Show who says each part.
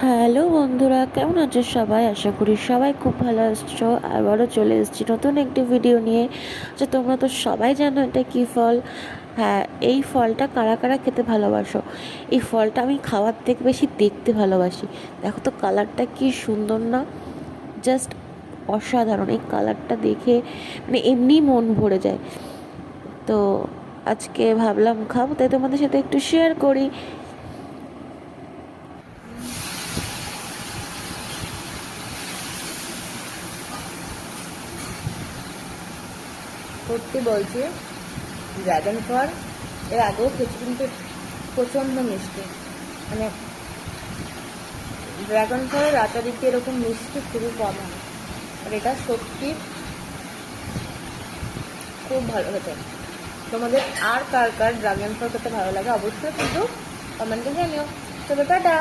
Speaker 1: Hello বন্ধুরা, কেমন আছো সবাই? আশা করি সবাই খুব ভালো আছো। আবারও চলে এসেছি নতুন একটি ভিডিও নিয়ে। যে তোমরা তো সবাই জানো এটা কী ফল। হ্যাঁ, এই ফলটা কারা কারা খেতে ভালোবাসো? এই ফলটা আমি খাওয়ার থেকে বেশি দেখতে ভালোবাসি। দেখো তো কালারটা কি সুন্দর না? জাস্ট অসাধারণ। এই কালারটা দেখে মানে এমনি মন ভরে যায়। তো আজকে ভাবলাম খাবো, তাই তোমাদের সাথে একটু শেয়ার করি।
Speaker 2: সত্যি বলছি, ড্রাগন ফল এর আগেও খেয়েছি, কিন্তু প্রচণ্ড মিষ্টি। মানে ড্রাগন ফলের আটা দিতে এরকম মিষ্টি খুবই কম হয়। আর এটা সত্যি খুব ভালো খেতে। তোমাদের আর কার কার ড্রাগন ফল খেতে ভালো লাগে অবশ্যই কিন্তু কমেন্টে জানিও। তবে টাটা।